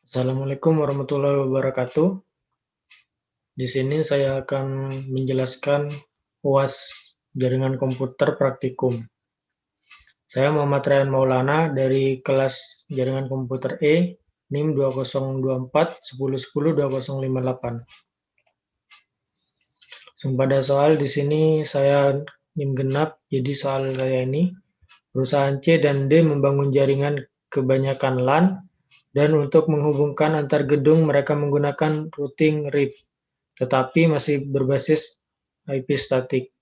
Assalamualaikum warahmatullahi wabarakatuh. Di sini saya akan menjelaskan UAS Jaringan Komputer Praktikum. Saya Muhammad Ryan Maulana dari kelas Jaringan Komputer E, NIM 2024 1010 2058. Pada soal di sini saya NIM genap, jadi soal saya ini, perusahaan C dan D membangun jaringan kebanyakan LAN, dan untuk menghubungkan antar gedung mereka menggunakan routing RIP, tetapi masih berbasis IP statik.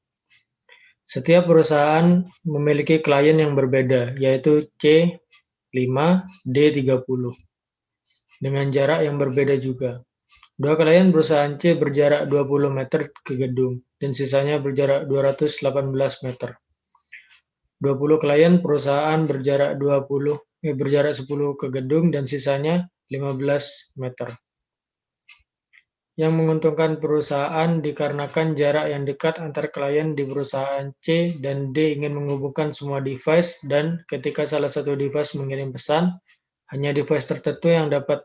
Setiap perusahaan memiliki klien yang berbeda, yaitu C5, D30, dengan jarak yang berbeda juga. Dua klien perusahaan C berjarak 20 meter ke gedung, dan sisanya berjarak 218 meter. 20 klien perusahaan berjarak 10 ke gedung, dan sisanya 15 meter. Yang menguntungkan perusahaan dikarenakan jarak yang dekat antar klien di perusahaan C dan D ingin menghubungkan semua device, dan ketika salah satu device mengirim pesan, hanya device tertentu yang dapat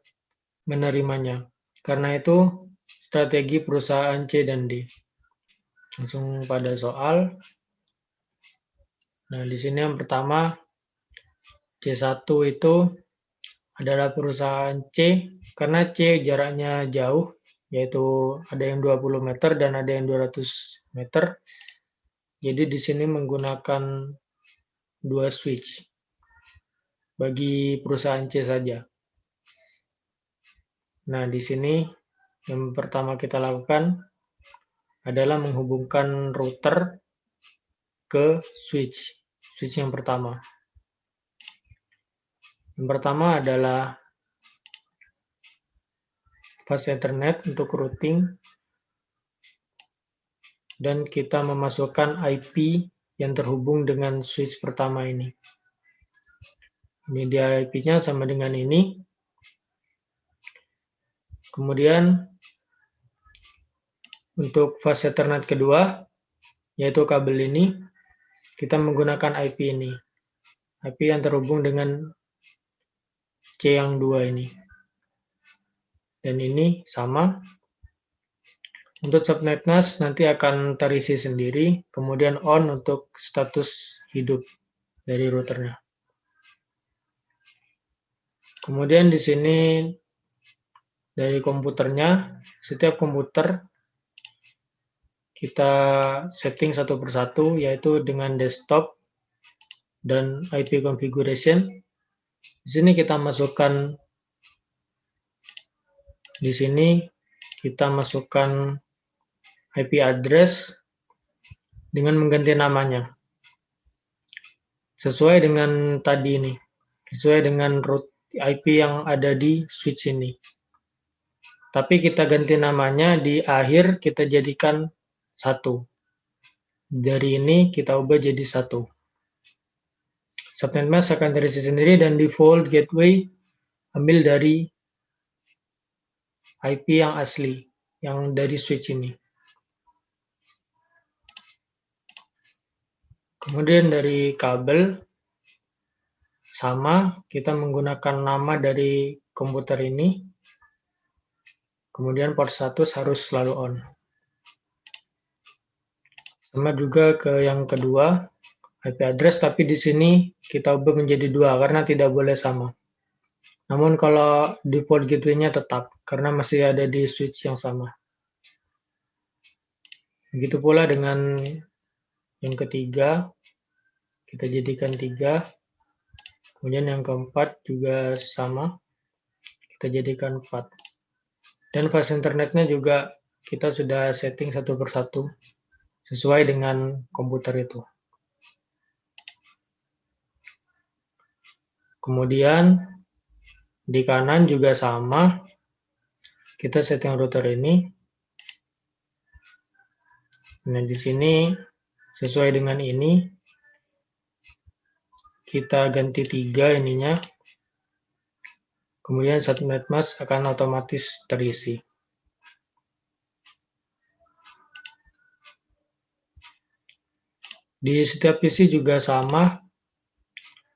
menerimanya. Karena itu, strategi perusahaan C dan D. Langsung pada soal. Nah, di sini yang pertama, C1 itu adalah perusahaan C, karena C jaraknya jauh, yaitu ada yang 20 meter dan ada yang 200 meter. Jadi di sini menggunakan dua switch bagi perusahaan C saja. Nah, di sini yang pertama kita lakukan adalah menghubungkan router ke switch yang pertama. Yang pertama adalah fast Ethernet untuk routing, dan kita memasukkan IP yang terhubung dengan switch pertama ini. Ini dia IP-nya sama dengan ini. Kemudian untuk fast Ethernet kedua, yaitu kabel ini, kita menggunakan IP ini. IP yang terhubung dengan C yang 2 ini. Dan ini sama. Untuk subnet NAS nanti akan terisi sendiri, kemudian on untuk status hidup dari routernya. Kemudian di sini dari komputernya, setiap komputer kita setting satu persatu, yaitu dengan desktop dan IP configuration. Di sini kita masukkan IP address dengan mengganti namanya. Sesuai dengan tadi ini, sesuai dengan root IP yang ada di switch ini. Tapi kita ganti namanya di akhir, kita jadikan 1. Dari ini kita ubah jadi 1. Subnet mask akan terisi sendiri, dan default gateway ambil dari IP yang asli, yang dari switch ini. Kemudian dari kabel, sama, kita menggunakan nama dari komputer ini. Kemudian port status harus selalu on. Sama juga ke yang kedua, IP address, tapi di sini kita ubah menjadi 2 karena tidak boleh sama. Namun kalau default gateway-nya tetap, karena masih ada di switch yang sama. Begitu pula dengan yang ketiga, kita jadikan 3. Kemudian yang keempat juga sama, kita jadikan 4. Dan fast internetnya juga kita sudah setting satu persatu, sesuai dengan komputer itu. Kemudian di kanan juga sama, kita setting router ini. Nah, di sini sesuai dengan ini, kita ganti 3 ininya. Kemudian subnet mask akan otomatis terisi. Di setiap PC juga sama,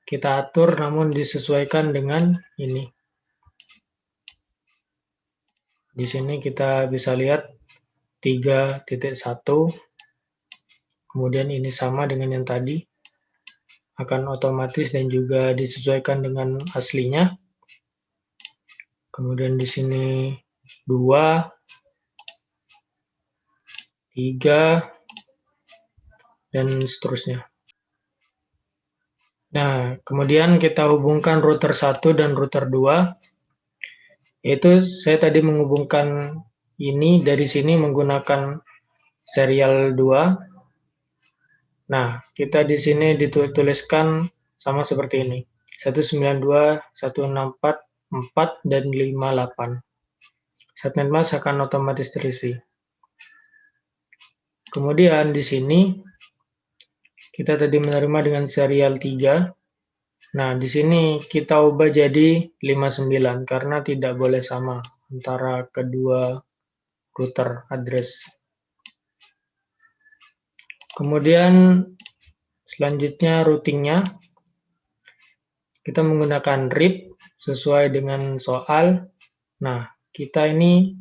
kita atur namun disesuaikan dengan ini. Di sini kita bisa lihat 3.1, kemudian ini sama dengan yang tadi, akan otomatis dan juga disesuaikan dengan aslinya. Kemudian di sini 2, 3, dan seterusnya. Nah, kemudian kita hubungkan router 1 dan router 2. Yaitu saya tadi menghubungkan ini dari sini menggunakan serial 2. Nah, kita di sini dituliskan sama seperti ini. 192, 164, 4, dan 58. Subnet mask akan otomatis terisi. Kemudian di sini kita tadi menerima dengan serial 3. Nah, di sini kita ubah jadi 59 karena tidak boleh sama antara kedua router address. Kemudian selanjutnya routingnya kita menggunakan RIP sesuai dengan soal. Nah, kita ini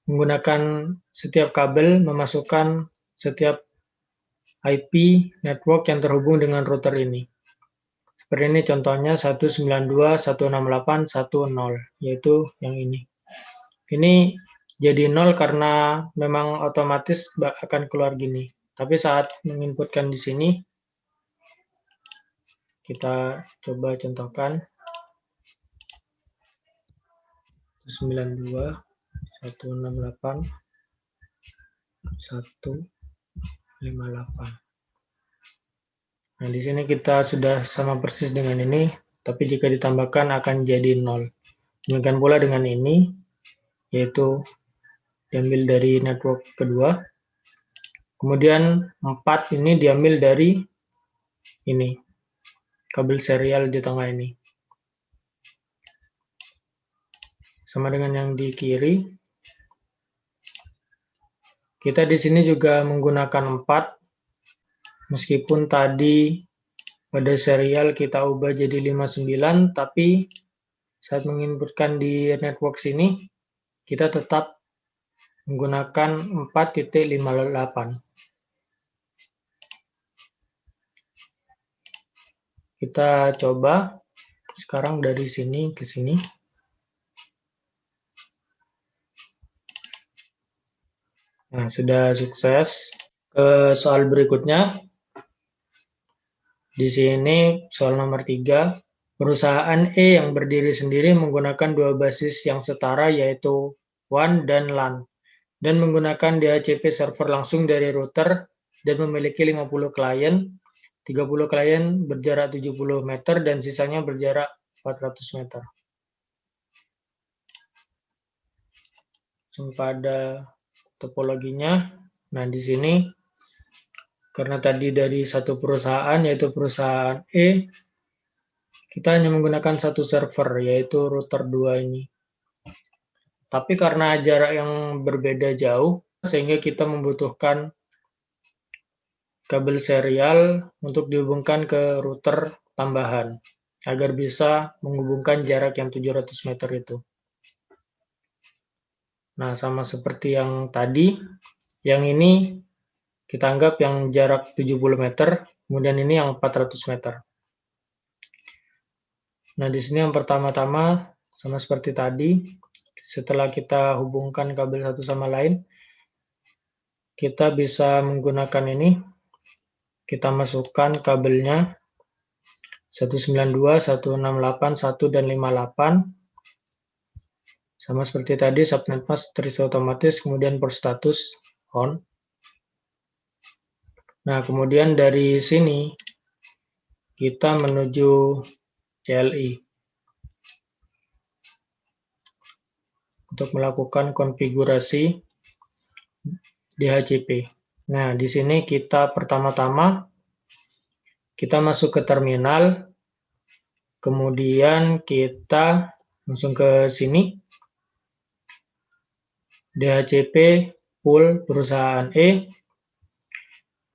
menggunakan setiap kabel memasukkan setiap IP network yang terhubung dengan router ini. Seperti ini contohnya 192.168.1.0, yaitu yang ini. Ini jadi 0 karena memang otomatis akan keluar gini. Tapi saat menginputkan di sini, kita coba contohkan 192.168.158. Nah, di sini kita sudah sama persis dengan ini, tapi jika ditambahkan akan jadi 0. Demikian pula dengan ini, yaitu diambil dari network kedua. Kemudian 4 ini diambil dari ini, kabel serial di tengah ini. Sama dengan yang di kiri. Kita di sini juga menggunakan 4, meskipun tadi pada serial kita ubah jadi 59, tapi saat menginputkan di network sini, kita tetap menggunakan 4.58. Kita coba sekarang dari sini ke sini. Nah, sudah sukses. Ke soal berikutnya. Di sini soal nomor 3. Perusahaan E yang berdiri sendiri menggunakan dua basis yang setara yaitu WAN dan LAN, dan menggunakan DHCP server langsung dari router dan memiliki 50 klien, 30 klien berjarak 70 meter dan sisanya berjarak 400 meter. Pada topologinya, nah di sini karena tadi dari satu perusahaan yaitu perusahaan E, kita hanya menggunakan satu server yaitu router 2 ini. Tapi karena jarak yang berbeda jauh, sehingga kita membutuhkan kabel serial untuk dihubungkan ke router tambahan agar bisa menghubungkan jarak yang 700 meter itu. Nah, sama seperti yang tadi, yang ini kita anggap yang jarak 70 meter, kemudian ini yang 400 meter. Nah, di sini yang pertama-tama sama seperti tadi, setelah kita hubungkan kabel satu sama lain, kita bisa menggunakan ini. Kita masukkan kabelnya 192, 168, 1, dan 58. Sama seperti tadi, subnet mask terisi otomatis, kemudian port status on. Nah, kemudian dari sini kita menuju CLI untuk melakukan konfigurasi DHCP. Nah, di sini kita pertama-tama kita masuk ke terminal, kemudian kita langsung ke sini, DHCP pool perusahaan E,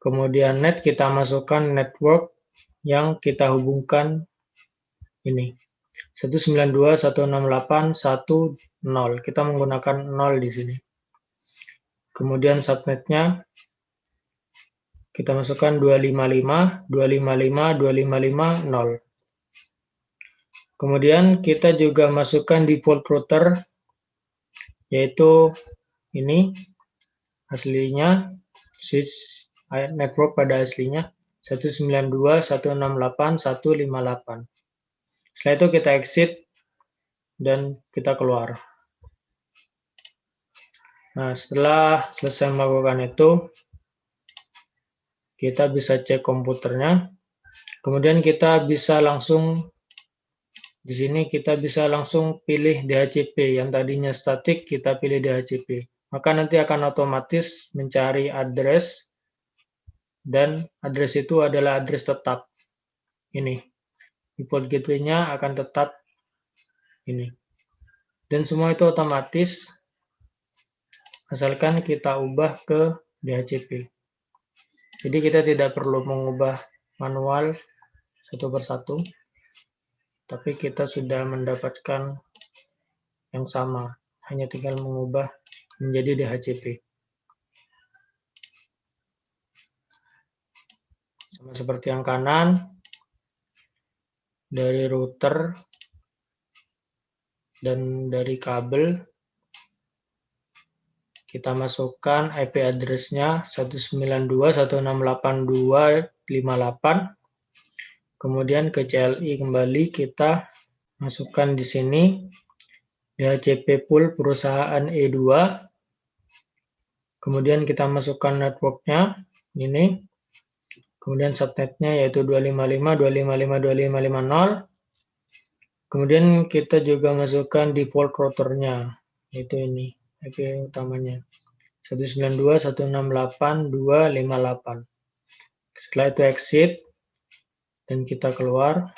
kemudian net kita masukkan network yang kita hubungkan ini, 192.168.1.0. 0. Kita menggunakan 0 di sini. Kemudian subnetnya kita masukkan 255, 255, 255, 0. Kemudian kita juga masukkan default router, yaitu ini aslinya, switch network pada aslinya 192.168.158. Setelah itu kita exit dan kita keluar. Nah, setelah selesai melakukan itu, kita bisa cek komputernya. Kemudian kita bisa langsung, di sini kita bisa langsung pilih DHCP. Yang tadinya statik, kita pilih DHCP. Maka nanti akan otomatis mencari address, dan address itu adalah address tetap. Ini. Default gateway-nya akan tetap ini. Dan semua itu otomatis, asalkan kita ubah ke DHCP. Jadi kita tidak perlu mengubah manual satu persatu, tapi kita sudah mendapatkan yang sama, hanya tinggal mengubah menjadi DHCP. Sama seperti yang kanan, dari router dan dari kabel, kita masukkan IP address-nya 192.168.258. Kemudian ke CLI kembali, kita masukkan di sini DHCP pool perusahaan E2. Kemudian kita masukkan network-nya, ini. Kemudian subnetnya yaitu 255.255.255.0. Kemudian kita juga masukkan default routernya, yaitu ini, IP utamanya 192.168.258. Setelah itu exit dan kita keluar.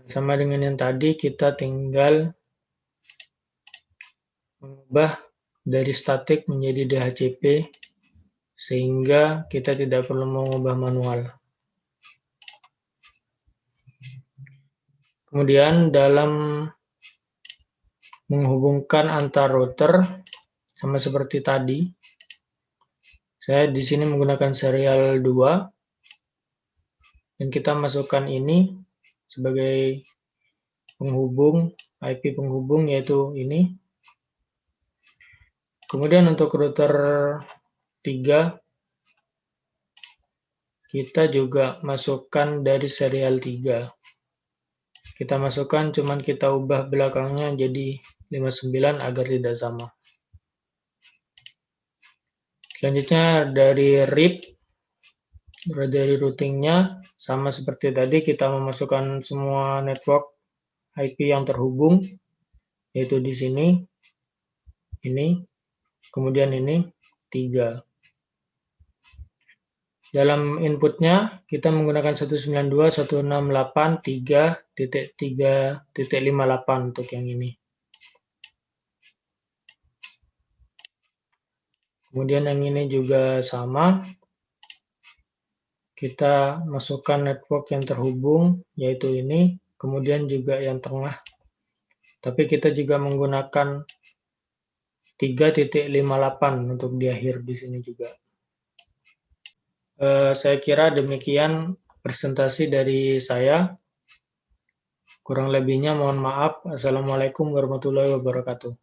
Sama dengan yang tadi, kita tinggal mengubah dari statik menjadi DHCP sehingga kita tidak perlu mengubah manual. Kemudian dalam menghubungkan antar router, sama seperti tadi, saya di sini menggunakan serial 2, dan kita masukkan ini sebagai penghubung, IP penghubung, yaitu ini. Kemudian untuk router 3, kita juga masukkan dari serial 3. Kita masukkan, cuman kita ubah belakangnya jadi 59 agar tidak sama. Selanjutnya dari RIP, dari routingnya, sama seperti tadi, kita memasukkan semua network IP yang terhubung, yaitu di sini, ini, kemudian ini, 3. Dalam inputnya, kita menggunakan 192.168.3.3.58 untuk yang ini. Kemudian yang ini juga sama. Kita masukkan network yang terhubung, yaitu ini. Kemudian juga yang tengah. Tapi kita juga menggunakan 3.58 untuk di akhir di sini juga. Saya kira demikian presentasi dari saya. Kurang lebihnya mohon maaf. Assalamualaikum warahmatullahi wabarakatuh.